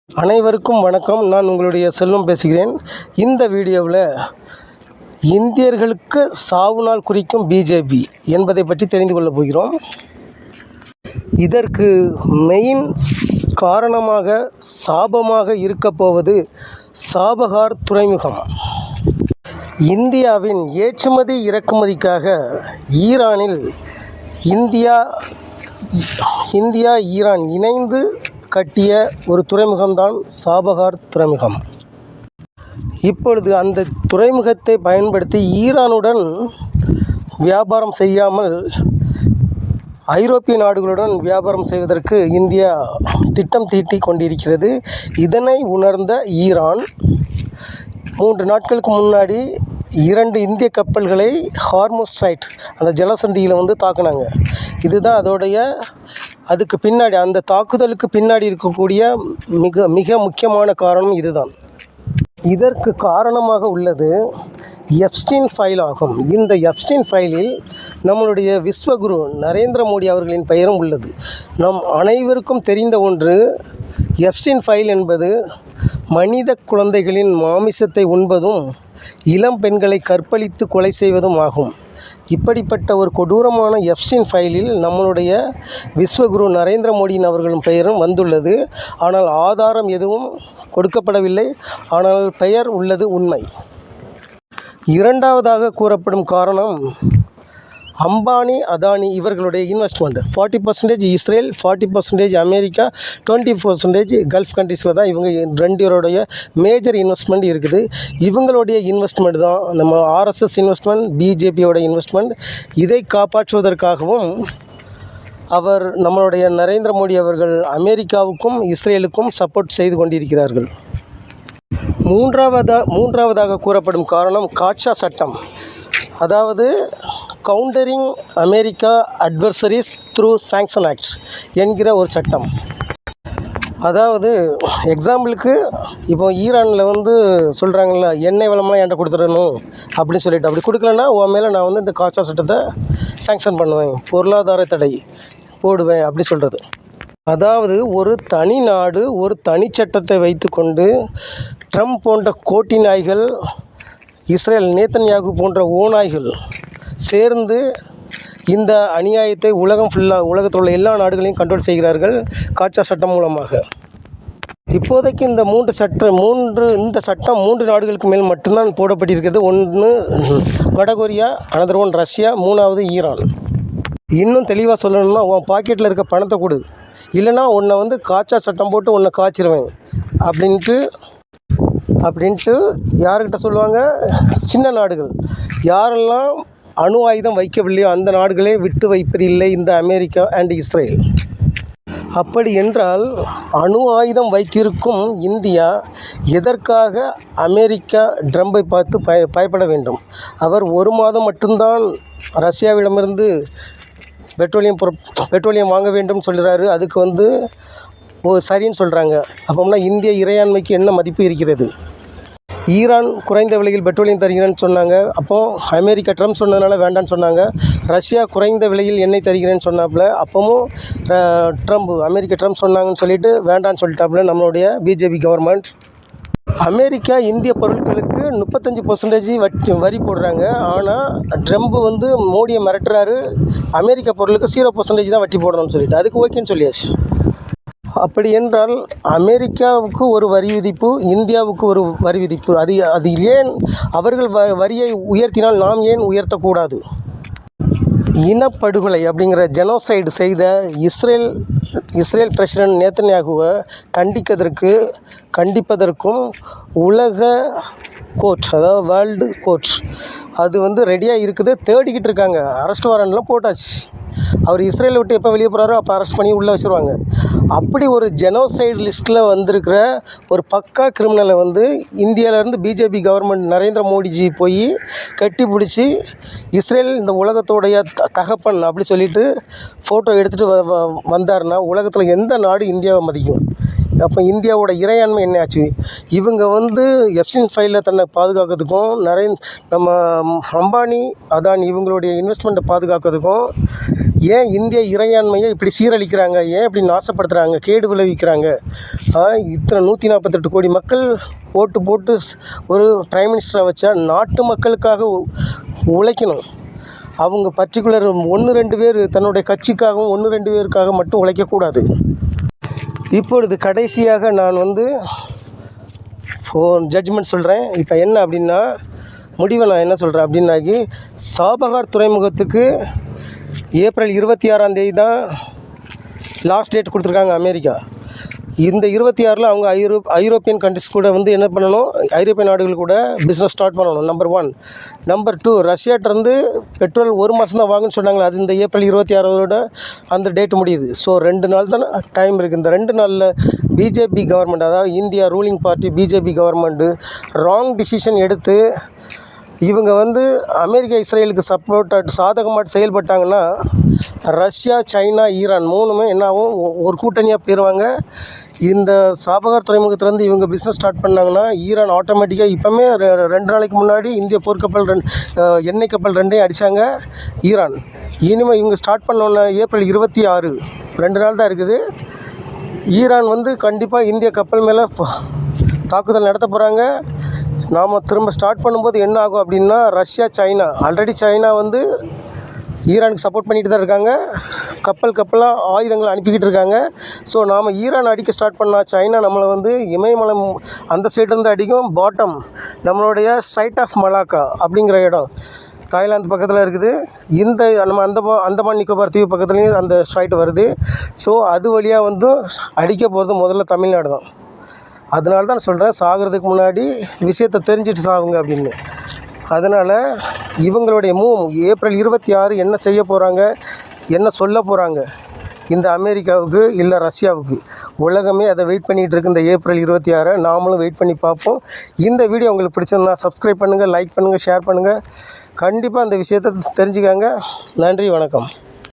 அனைவருக்கும் வணக்கம். நான் உங்களுடைய செல்வம் பேசுகிறேன். இந்த வீடியோவில் இந்தியர்களுக்கு சாவு நாள் குறிக்கும் பிஜேபி என்பதை பற்றி தெரிந்து கொள்ளப் போகிறோம். இதற்கு மெயின் காரணமாக சாபமாக இருக்கப் போவது சாபகார் துறைமுகம். இந்தியாவின் ஏற்றுமதி இறக்குமதிக்காக ஈரானில் இந்தியா ஈரான் இணைந்து கட்டிய ஒரு துறைமுகம்தான் சாபகார் துறைமுகம். இப்பொழுது அந்த துறைமுகத்தை பயன்படுத்தி ஈரானுடன் வியாபாரம் செய்யாமல் ஐரோப்பிய நாடுகளுடன் வியாபாரம் செய்வதற்கு இந்தியா திட்டம் தீட்டிக் கொண்டிருக்கிறது. இதனை உணர்ந்த ஈரான் 3 நாட்களுக்கு முன்னாடி 2 இந்திய கப்பல்களை ஹார்முஸ் ஸ்ட்ரைட் அந்த ஜலசந்தியில் தாக்குனாங்க. இதுதான் அதுக்கு பின்னாடி, அந்த தாக்குதலுக்கு பின்னாடி இருக்கக்கூடிய மிக முக்கியமான காரணம் இதுதான். இதற்கு காரணமாக உள்ளது எப்ஸ்டீன் ஃபைல் ஆகும். இந்த எப்ஸ்டீன் ஃபைலில் நம்மளுடைய விஸ்வகுரு நரேந்திர மோடி அவர்களின் பெயரும் உள்ளது. நம் அனைவருக்கும் தெரிந்த ஒன்று, எப்ஸ்டீன் ஃபைல் என்பது மனித குழந்தைகளின் மாமிசத்தை உண்பதும் இளம் பெண்களை கற்பழித்து கொலை செய்வதும் ஆகும். இப்படிப்பட்ட ஒரு கொடூரமான எப்ஸ்டீன் ஃபைலில் நம்மளுடைய விஸ்வகுரு நரேந்திர மோடியின் அவர்களின் பெயரும் வந்துள்ளது. ஆனால் ஆதாரம் எதுவும் கொடுக்கப்படவில்லை. ஆனால் பெயர் உள்ளது உண்மை. இரண்டாவதாக கூறப்படும் காரணம் அம்பானி அதானி இவர்களுடைய இன்வெஸ்ட்மெண்ட். 40% இஸ்ரேல், 40% அமெரிக்கா, 20% கல்ஃப் கண்ட்ரீஸில் தான் இவங்க 2 பேருடைய மேஜர் இன்வெஸ்ட்மெண்ட் இருக்குது. இவங்களுடைய இன்வெஸ்ட்மெண்ட் தான் நம்ம ஆர்எஸ்எஸ் இன்வெஸ்ட்மெண்ட், பிஜேபியோட இன்வெஸ்ட்மெண்ட். இதை காப்பாற்றுவதற்காகவும் நம்மளுடைய நரேந்திர மோடி அவர்கள் அமெரிக்காவுக்கும் இஸ்ரேலுக்கும் சப்போர்ட் செய்து கொண்டிருக்கிறார்கள். மூன்றாவதாக கூறப்படும் காரணம் காட்சா சட்டம். அதாவது countering America adversaries through sanction act என்கிற ஒரு சட்டம். அதாவது எக்ஸாம்பிளுக்கு இப்போ ஈரானில் சொல்கிறாங்கல்ல, எண்ணெய் வளமெல்லாம் என்கிட்ட கொடுத்துடணும் அப்படின்னு சொல்லிட்டு, அப்படி கொடுக்கலன்னா உன் மேலே நான் இந்த காட்சா சட்டத்தை சாங்ஷன் பண்ணுவேன், பொருளாதார தடை போடுவேன் அப்படி சொல்கிறது. அதாவது ஒரு தனி நாடு ஒரு தனி சட்டத்தை வைத்து கொண்டு ட்ரம்ப் போன்ற கோட்டி நாய்கள், இஸ்ரேல் நேத்தன்யாகு போன்ற ஓநாய்கள் சேர்ந்து இந்த அநியாயத்தை உலகத்தில் உள்ள எல்லா நாடுகளையும் கண்ட்ரோல் செய்கிறார்கள் காட்சா சட்டம் மூலமாக. இப்போதைக்கு இந்த சட்டம் 3 நாடுகளுக்கு மேல் மட்டும்தான் போடப்பட்டிருக்கிறது. ஒன்று வடகொரியா, அனதர் ஒன் ரஷ்யா, 3வது ஈரான். இன்னும் தெளிவாக சொல்லணும்னா, உன் பாக்கெட்டில் இருக்க பணத்தை கொடு, இல்லைனா உன்னை காட்சா சட்டம் போட்டு உன்னை காய்ச்சிருவேன் அப்படின்ட்டு யாருக்கிட்ட சொல்லுவாங்க? சின்ன நாடுகள். யாரெல்லாம் அணு ஆயுதம் வைக்கவில்லையோ அந்த நாடுகளே விட்டு வைப்பதில்லை இந்த அமெரிக்கா அண்ட் இஸ்ரேல். அப்படி என்றால் அணு ஆயுதம் வைத்திருக்கும் இந்தியா எதற்காக அமெரிக்கா ட்ரம்பை பார்த்து பயப்பட வேண்டும்? அவர் 1 மாதம் மட்டும்தான் ரஷ்யாவிடமிருந்து பெட்ரோலியம் வாங்க வேண்டும் சொல்கிறாரு. அதுக்கு சரின்னு சொல்கிறாங்க. அப்போம்னா இந்திய இறையாண்மைக்கு என்ன மதிப்பு இருக்கிறது? ஈரான் குறைந்த விலையில் பெட்ரோலியம் தருகிறேன்னு சொன்னாங்க. அப்போது அமெரிக்கா ட்ரம்ப் சொன்னதுனால வேண்டான்னு சொன்னாங்க. ரஷ்யா குறைந்த விலையில் எண்ணெய் தருகிறேன்னு சொன்னாப்புல, அப்போவும் அமெரிக்கா ட்ரம்ப் சொன்னாங்கன்னு சொல்லிட்டு வேண்டான்னு சொல்லிட்டாப்புல நம்மளுடைய பிஜேபி கவர்மெண்ட். அமெரிக்கா இந்திய பொருட்களுக்கு 35% வரி போடுறாங்க. ஆனால் ட்ரம்ப் மோடியை மிரட்டுறாரு, அமெரிக்கா பொருளுக்கு 0% தான் வட்டி போடணும்னு சொல்லிட்டு. அதுக்கு ஓகேன்னு சொல்லியாச்சு. அப்படி என்றால் அமெரிக்காவுக்கு ஒரு வரி விதிப்பு, இந்தியாவுக்கு ஒரு வரி விதிப்பு. அது ஏன் அவர்கள் வரியை உயர்த்தினால் நாம் ஏன் உயர்த்தக்கூடாது? இனப்படுகொலை அப்படிங்கிற ஜெனோசைடு செய்த இஸ்ரேல் பிரசிடென்ட் நேத்தன்யாகுவை கண்டிப்பதற்கும் உலக கோர்ட், அதாவது வேர்ல்டு கோர்ட், அது ரெடியாக இருக்குது. தேடிக்கிட்டு இருக்காங்க. அரெஸ்ட் வாரண்ட்லாம் போட்டாச்சு. அவர் இஸ்ரேலை விட்டு எப்போ வெளியே போகிறாரோ அப்போ அரெஸ்ட் பண்ணி உள்ளே வச்சுருவாங்க. அப்படி ஒரு ஜெனோசைடு லிஸ்ட்டில் வந்திருக்கிற ஒரு பக்கா கிரிமினலை இந்தியாவிலேருந்து பிஜேபி கவர்மெண்ட் நரேந்திர மோடிஜி போய் கட்டி பிடிச்சி இஸ்ரேல் இந்த உலகத்தோடைய தகப்பன் அப்படி சொல்லிட்டு ஃபோட்டோ எடுத்துகிட்டு வந்தார்னா உலகத்தில் எந்த நாடு இந்தியாவை மதிக்கும்? அப்போ இந்தியாவோட இறையாண்மை என்ன ஆச்சு? இவங்க வந்து எப்சின் ஃபைலில் தன்னை பாதுகாக்கிறதுக்கும் நம்ம அம்பானி அதானி இவங்களுடைய இன்வெஸ்ட்மெண்ட்டை பாதுகாக்கிறதுக்கும் ஏன் இந்திய இறையாண்மையை இப்படி சீரழிக்கிறாங்க, ஏன் இப்படி நாசப்படுத்துகிறாங்க, கேடு விளைவிக்கிறாங்க? இத்தனை 148 கோடி மக்கள் ஓட்டு போட்டு ஒரு பிரைம் மினிஸ்டரை வச்சா நாட்டு மக்களுக்காக உழைக்கணும். அவங்க பர்டிகுலர் 1-2 பேர் தன்னுடைய கட்சிக்காகவும் 1-2 பேருக்காக மட்டும் உழைக்கக்கூடாது. இப்பொழுது கடைசியாக நான் வந்து ஜட்ஜ்மெண்ட் சொல்கிறேன். இப்போ என்ன அப்படின்னா, முடிவை நான் என்ன சொல்கிறேன் அப்படின்னாக்கி, சாபகார் துறைமுகத்துக்கு ஏப்ரல் 26 தான் லாஸ்ட் டேட் கொடுத்துருக்காங்க அமெரிக்கா. இந்த 26 அவங்க ஐரோப்பியன் கண்ட்ரிஸ் கூட வந்து என்ன பண்ணணும், ஐரோப்பிய நாடுகள் கூட பிஸ்னஸ் ஸ்டார்ட் பண்ணணும். நம்பர் 1. நம்பர் 2, ரஷ்யாட்டிருந்து பெட்ரோல் 1 மாதம் தான் வாங்குன்னு சொன்னாங்களே, அது இந்த ஏப்ரல் 26 அந்த டேட் முடியுது. ஸோ 2 நாள் தான் டைம் இருக்குது. இந்த 2 நாளில் பிஜேபி கவர்மெண்ட், அதாவது India ruling party BJP government wrong decision எடுத்து இவங்க வந்து அமெரிக்கா இஸ்ரேலுக்கு சாதகமாக செயல்பட்டாங்கன்னா ரஷ்யா, சைனா, ஈரான் 3மே என்னாகும், ஒரு கூட்டணியாக போயிடுவாங்க. இந்த சாபகார் துறைமுகத்துலேருந்து இவங்க பிஸ்னஸ் ஸ்டார்ட் பண்ணாங்கன்னா ஈரான் ஆட்டோமேட்டிக்காக இப்போமே 2 நாளைக்கு முன்னாடி இந்திய போர்க்கப்பல் எண்ணெய் கப்பல் 2ஐயும் அடித்தாங்க ஈரான். இனிமேல் இவங்க ஸ்டார்ட் பண்ணோன்னே ஏப்ரல் 26 2 நாள் தான் இருக்குது. ஈரான் வந்து கண்டிப்பாக இந்திய கப்பல் மேலே தாக்குதல் நடத்த போகிறாங்க. நாம் திரும்ப ஸ்டார்ட் பண்ணும்போது என்ன ஆகும் அப்படின்னா, ரஷ்யா, சைனா ஆல்ரெடி சைனா வந்து ஈரானுக்கு சப்போர்ட் பண்ணிட்டு தான் இருக்காங்க. கப்பலாக ஆயுதங்கள் அனுப்பிக்கிட்டு இருக்காங்க. ஸோ நாம் ஈரான் அடிக்க ஸ்டார்ட் பண்ணால் சைனா நம்மளை வந்து இமயமலை அந்த சைட்லேருந்து அடிக்கும். பாட்டம் நம்மளுடைய ஸ்ட்ரைட் ஆஃப் மலாக்கா அப்படிங்கிற இடம் தாய்லாந்து பக்கத்தில் இருக்குது. இந்த நம்ம அந்தமான் நிக்கோபார் தீவு பக்கத்துலேயும் அந்த ஸ்ட்ரைட் வருது. ஸோ அது வழியாக வந்து அடிக்க போகிறது முதல்ல தமிழ்நாடு தான். அதனால தான் நான் சொல்கிறேன், சாகிறதுக்கு முன்னாடி விஷயத்தை தெரிஞ்சுட்டு சாகுங்க அப்படின்னு. அதனால் இவங்களுடைய ஏப்ரல் 26 என்ன செய்ய போகிறாங்க, என்ன சொல்ல போகிறாங்க இந்த அமெரிக்காவுக்கு இல்லை ரஷ்யாவுக்கு, உலகமே அதை வெயிட் பண்ணிகிட்டு இருக்கு. இந்த ஏப்ரல் 26 நாமளும் வெயிட் பண்ணி பார்ப்போம். இந்த வீடியோ உங்களுக்கு பிடிச்சிருந்தா சப்ஸ்கிரைப் பண்ணுங்கள், லைக் பண்ணுங்கள், ஷேர் பண்ணுங்கள். கண்டிப்பாக அந்த விஷயத்தை தெரிஞ்சுக்காங்க. நன்றி, வணக்கம்.